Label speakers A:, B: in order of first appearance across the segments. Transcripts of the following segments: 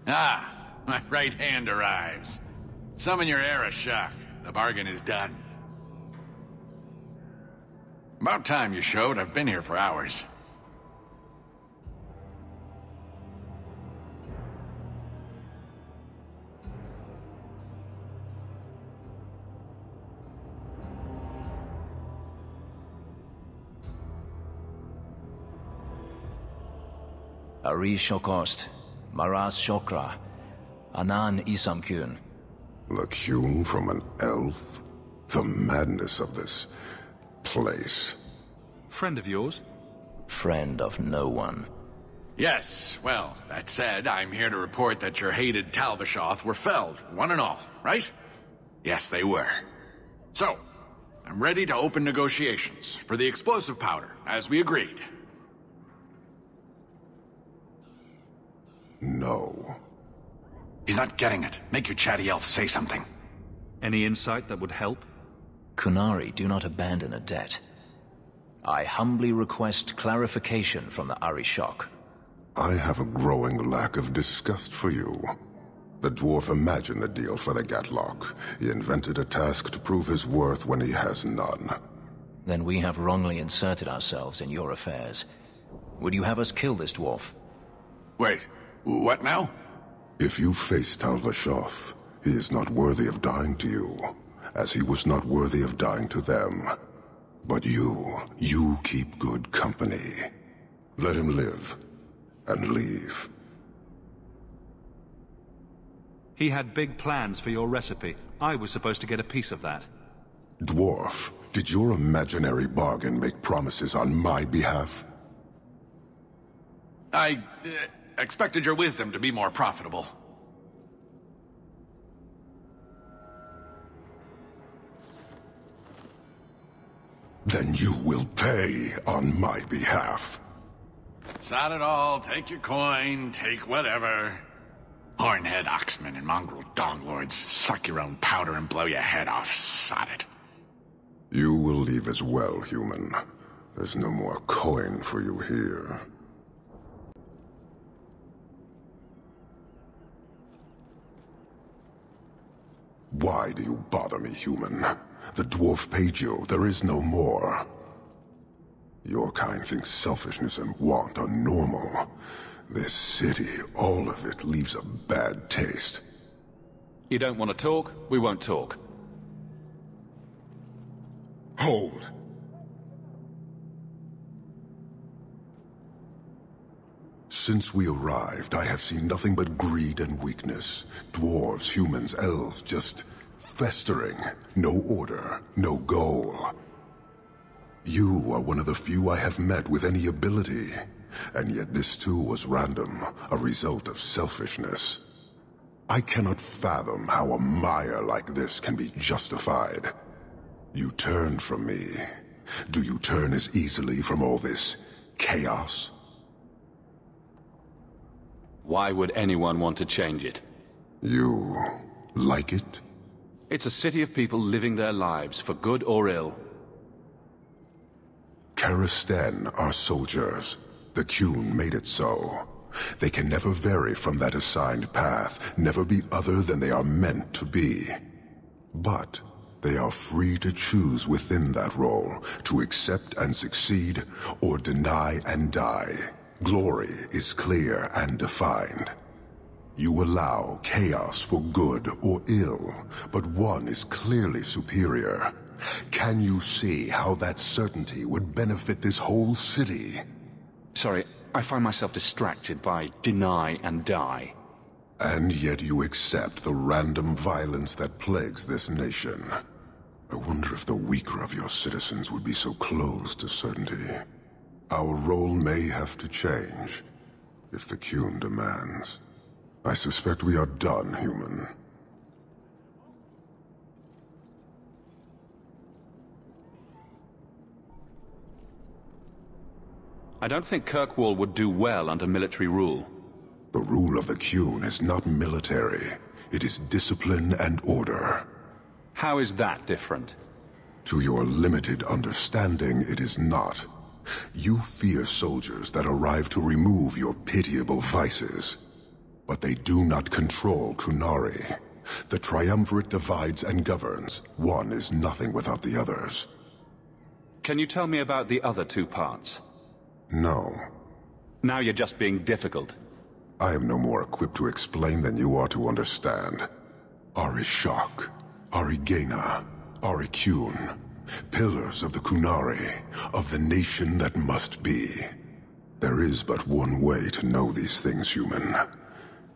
A: Ah, my right hand arrives. Summon your Arishok. The bargain is done. About time you showed. I've been here for hours.
B: Arishok Maras Shokra, Anan Isamkyun.
C: The Kyun from an elf? The madness of this place.
D: Friend of yours?
B: Friend of no one.
A: Yes, well, that said, I'm here to report that your hated Talvishoth were felled, one and all, right? Yes, they were. So, I'm ready to open negotiations for the explosive powder, as we agreed.
C: No.
A: He's not getting it. Make your chatty elf say something.
D: Any insight that would help?
B: Kunari, do not abandon a debt. I humbly request clarification from the Arishok.
C: I have a growing lack of disgust for you. The dwarf imagined the deal for the Gatlock. He invented a task to prove his worth when he has none.
B: Then we have wrongly inserted ourselves in your affairs. Would you have us kill this dwarf?
A: Wait, what now?
C: If you face Talvishoth, he is not worthy of dying to you, as he was not worthy of dying to them. But you keep good company. Let him live, and leave.
D: He had big plans for your recipe. I was supposed to get a piece of that.
C: Dwarf, did your imaginary bargain make promises on my behalf?
A: I expected your wisdom to be more profitable.
C: Then you will pay on my behalf.
A: It's not at all. Take your coin, take whatever. Hornhead oxmen and mongrel doglords, suck your own powder and blow your head off, sod it.
C: You will leave as well, human. There's no more coin for you here. Why do you bother me, human? The dwarf paid you. There is no more. Your kind thinks selfishness and want are normal. This city, all of it, leaves a bad taste.
D: You don't want to talk? We won't talk.
C: Hold! Since we arrived, I have seen nothing but greed and weakness. Dwarves, humans, elves, just festering. No order, no goal. You are one of the few I have met with any ability. And yet this too was random, a result of selfishness. I cannot fathom how a mire like this can be justified. You turned from me. Do you turn as easily from all this chaos?
D: Why would anyone want to change it?
C: You like it?
D: It's a city of people living their lives, for good or ill.
C: Karistan are soldiers. The Kyun made it so. They can never vary from that assigned path, never be other than they are meant to be. But they are free to choose within that role, to accept and succeed, or deny and die. Glory is clear and defined. You allow chaos for good or ill, but one is clearly superior. Can you see how that certainty would benefit this whole city?
D: Sorry, I find myself distracted by deny and die.
C: And yet you accept the random violence that plagues this nation. I wonder if the weaker of your citizens would be so close to certainty. Our role may have to change, if the Kyun demands. I suspect we are done, human.
D: I don't think Kirkwall would do well under military rule.
C: The rule of the Kyun is not military. It is discipline and order.
D: How is that different?
C: To your limited understanding, it is not. You fear soldiers that arrive to remove your pitiable vices. But they do not control Kunari. The Triumvirate divides and governs. One is nothing without the others.
D: Can you tell me about the other two parts?
C: No.
D: Now you're just being difficult.
C: I am no more equipped to explain than you are to understand. Arishok, Arigena, Arikyun, pillars of the Kunari, of the nation that must be. There is but one way to know these things, human.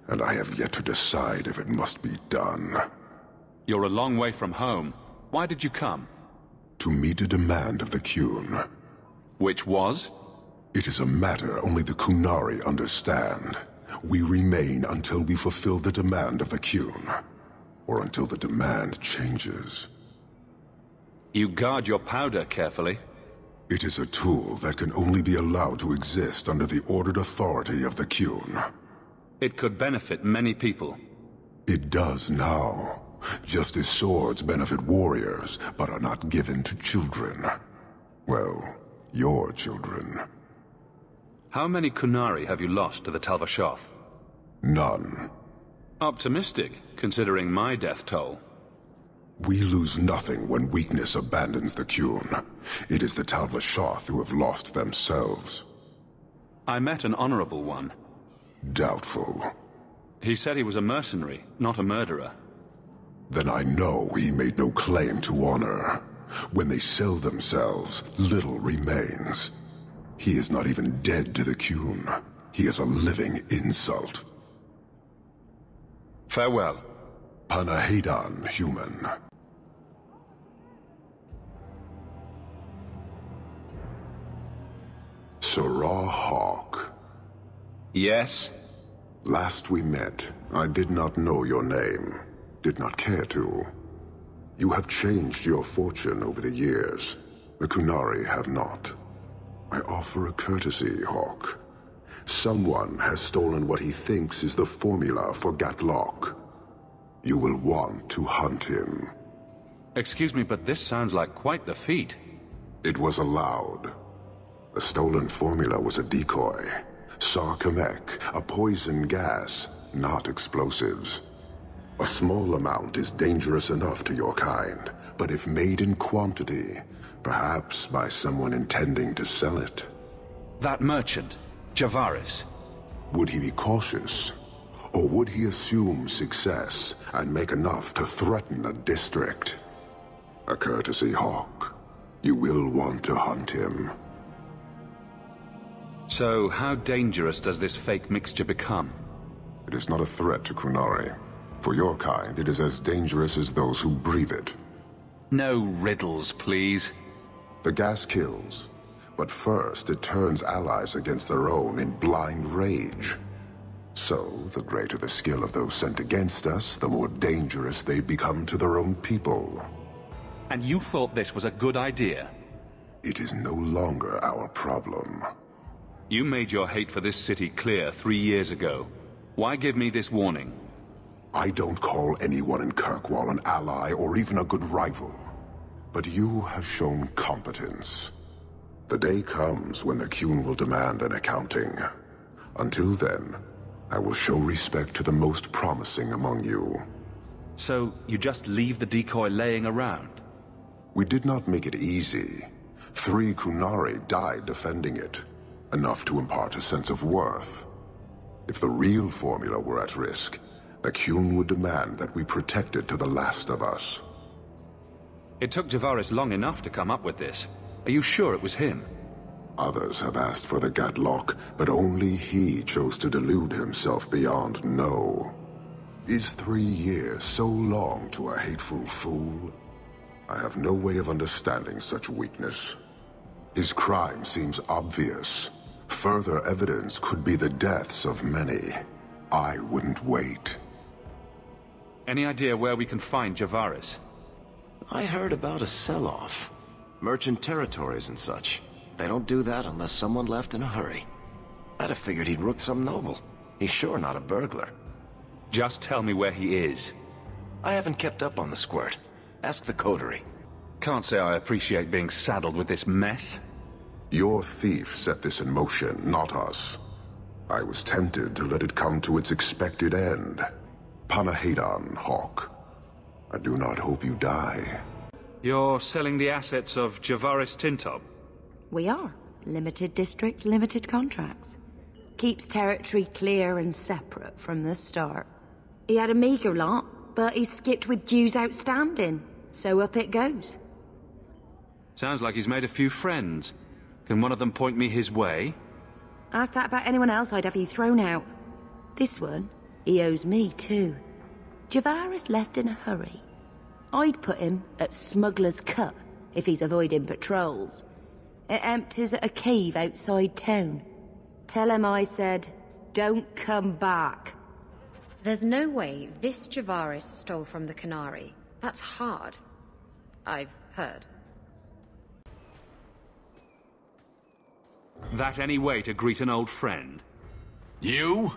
C: And I have yet to decide if it must be done.
D: You're a long way from home. Why did you come?
C: To meet a demand of the Kyun.
D: Which was?
C: It is a matter only the Kunari understand. We remain until we fulfill the demand of the Kyun. Or until the demand changes.
D: You guard your powder carefully.
C: It is a tool that can only be allowed to exist under the ordered authority of the Kyun.
D: It could benefit many people.
C: It does now. Just as swords benefit warriors, but are not given to children. Well, your children.
D: How many Kunari have you lost to the Talvashoth?
C: None.
D: Optimistic, considering my death toll.
C: We lose nothing when weakness abandons the Kyun. It is the Talvashoth who have lost themselves.
D: I met an honorable one.
C: Doubtful.
D: He said he was a mercenary, not a murderer.
C: Then I know he made no claim to honor. When they sell themselves, little remains. He is not even dead to the Kyun. He is a living insult.
D: Farewell.
C: Panahedan, human. Sarah Hawk.
D: Yes?
C: Last we met, I did not know your name. Did not care to. You have changed your fortune over the years. The Kunari have not. I offer a courtesy, Hawk. Someone has stolen what he thinks is the formula for Gatlok. You will want to hunt him.
D: Excuse me, but this sounds like quite the feat.
C: It was allowed. The stolen formula was a decoy. Sarkamek, a poison gas, not explosives. A small amount is dangerous enough to your kind, but if made in quantity, perhaps by someone intending to sell it.
D: That merchant, Javaris.
C: Would he be cautious? Or would he assume success and make enough to threaten a district? A courtesy, Hawk. You will want to hunt him.
D: So, how dangerous does this fake mixture become?
C: It is not a threat to Kunari. For your kind, it is as dangerous as those who breathe it.
D: No riddles, please.
C: The gas kills, but first it turns allies against their own in blind rage. So, the greater the skill of those sent against us, the more dangerous they become to their own people.
D: And you thought this was a good idea?
C: It is no longer our problem.
D: You made your hate for this city clear 3 years ago. Why give me this warning?
C: I don't call anyone in Kirkwall an ally or even a good rival. But you have shown competence. The day comes when the Kyun will demand an accounting. Until then, I will show respect to the most promising among you.
D: So, you just leave the decoy laying around?
C: We did not make it easy. 3 Kunari died defending it. Enough to impart a sense of worth. If the real formula were at risk, the Kyun would demand that we protect it to the last of us.
D: It took Javaris long enough to come up with this. Are you sure it was him?
C: Others have asked for the Gatlok, but only he chose to delude himself beyond know. Is 3 years so long to a hateful fool? I have no way of understanding such weakness. His crime seems obvious. Further evidence could be the deaths of many. I wouldn't wait.
D: Any idea where we can find Javaris?
E: I heard about a sell-off. Merchant territories and such. They don't do that unless someone left in a hurry. I'd have figured he'd rooked some noble. He's sure not a burglar.
D: Just tell me where he is.
E: I haven't kept up on the squirt. Ask the coterie.
D: Can't say I appreciate being saddled with this mess.
C: Your thief set this in motion, not us. I was tempted to let it come to its expected end. Panahedon, Hawk. I do not hope you die.
D: You're selling the assets of Javaris Tintob?
F: We are. Limited districts, limited contracts. Keeps territory clear and separate from the start. He had a meager lot, but he skipped with dues outstanding, so up it goes.
D: Sounds like he's made a few friends. Can one of them point me his way?
F: Ask that about anyone else, I'd have you thrown out. This one, he owes me too. Javaris left in a hurry. I'd put him at Smuggler's Cut if he's avoiding patrols. It empties at a cave outside town. Tell him I said, don't come back.
G: There's no way this Javaris stole from the Canary. That's hard. I've heard.
D: That any way to greet an old friend?
A: You?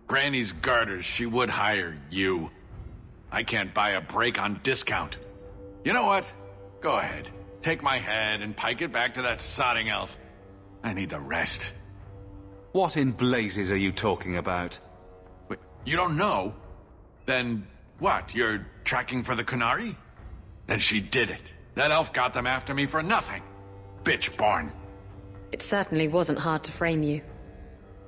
A: Granny's garters, she would hire you. I can't buy a break on discount. You know what? Go ahead. Take my head and pike it back to that sodding elf. I need the rest.
D: What in blazes are you talking about?
A: Wait, you don't know? Then what? You're tracking for the Canary? Then she did it. That elf got them after me for nothing. Bitch born.
G: It certainly wasn't hard to frame you.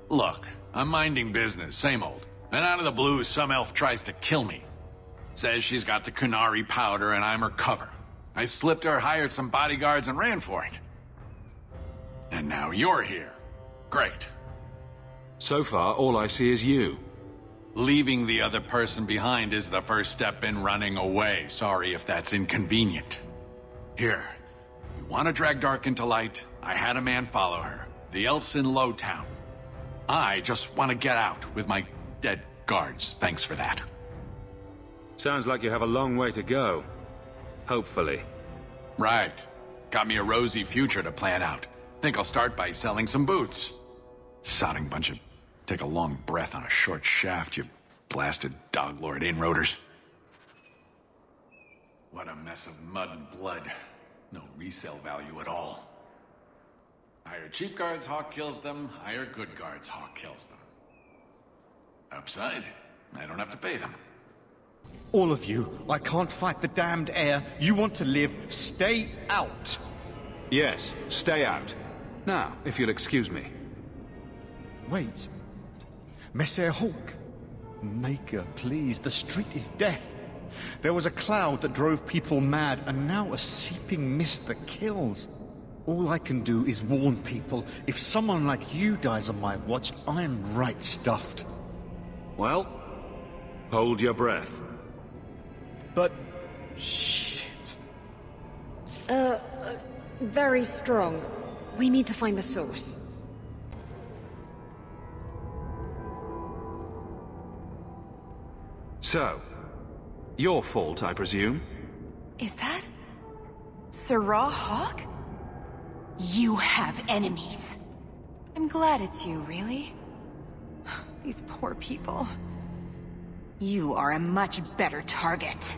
A: Look, I'm minding business, same old. And out of the blue, some elf tries to kill me. Says she's got the Canary powder and I'm her cover. I slipped her, hired some bodyguards, and ran for it. And now you're here. Great.
D: So far, all I see is you.
A: Leaving the other person behind is the first step in running away. Sorry if that's inconvenient. Here, you want to drag Dark into light? I had a man follow her. The elf's in Lowtown. I just want to get out with my dead guards. Thanks for that.
D: Sounds like you have a long way to go. Hopefully.
A: Right. Got me a rosy future to plan out. Think I'll start by selling some boots. Sodding bunch of... Take a long breath on a short shaft, you blasted doglord inroaders. What a mess of mud and blood. No resale value at all. Hire cheap guards, Hawk kills them. Hire good guards, Hawk kills them. Upside, I don't have to pay them.
H: All of you, I can't fight the damned air. You want to live, stay out.
D: Yes, stay out. Now, if you'll excuse me.
H: Wait. Messer Hawk. Maker, please, the street is death. There was a cloud that drove people mad, and now a seeping mist that kills. All I can do is warn people. If someone like you dies on my watch, I'm right stuffed.
D: Well, hold your breath.
H: But... shit.
G: Very strong. We need to find the source.
D: So, your fault, I presume?
I: Is that... Sirrah Hawk? You have enemies. I'm glad it's you, really. These poor people. You are a much better target.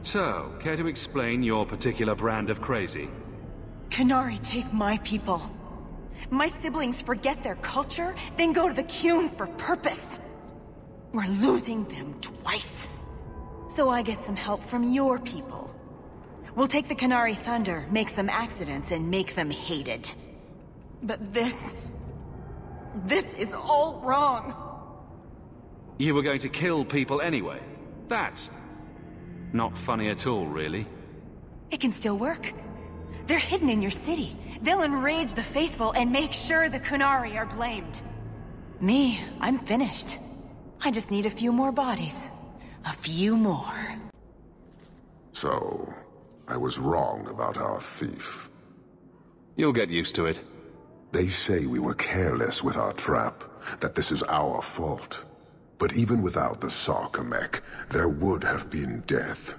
D: So, care to explain your particular brand of crazy?
I: Canary take my people. My siblings forget their culture, then go to the Qun for purpose. We're losing them twice. So I get some help from your people. We'll take the Canary Thunder, make some accidents, and make them hated. But this is all wrong.
D: You were going to kill people anyway. That's not funny at all, really.
I: It can still work. They're hidden in your city. They'll enrage the faithful and make sure the Kunari are blamed. Me, I'm finished. I just need a few more bodies. A few more.
C: So, I was wrong about our thief.
D: You'll get used to it.
C: They say we were careless with our trap, that this is our fault. But even without the Sarkamek, there would have been death.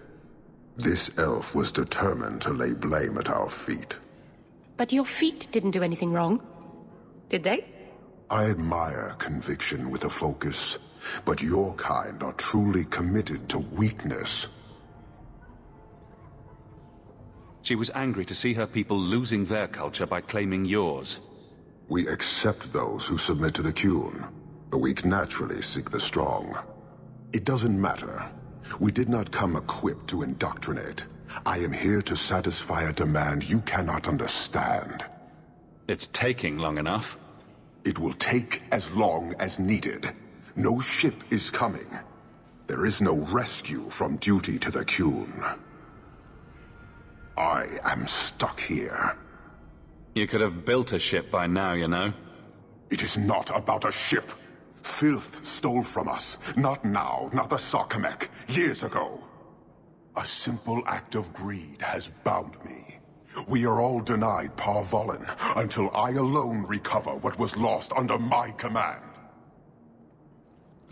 C: This elf was determined to lay blame at our feet.
F: But your feet didn't do anything wrong, did they?
C: I admire conviction with a focus, but your kind are truly committed to weakness.
D: She was angry to see her people losing their culture by claiming yours.
C: We accept those who submit to the Qun. The weak naturally seek the strong. It doesn't matter. We did not come equipped to indoctrinate. I am here to satisfy a demand you cannot understand.
D: It's taking long enough.
C: It will take as long as needed. No ship is coming. There is no rescue from duty to the Qun. I am stuck here.
D: You could have built a ship by now, you know.
C: It is not about a ship. Filth stole from us. Not now, not the Sarkamek. Years ago. A simple act of greed has bound me. We are all denied Parvolin until I alone recover what was lost under my command.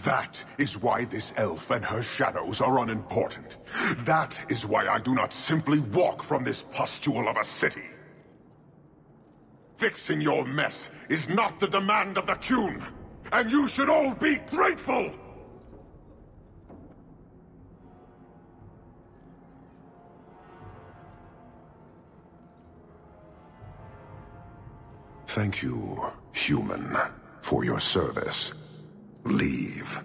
C: That is why this elf and her shadows are unimportant. That is why I do not simply walk from this pustule of a city. Fixing your mess is not the demand of the Qun, and you should all be grateful! Thank you, human, for your service. Leave.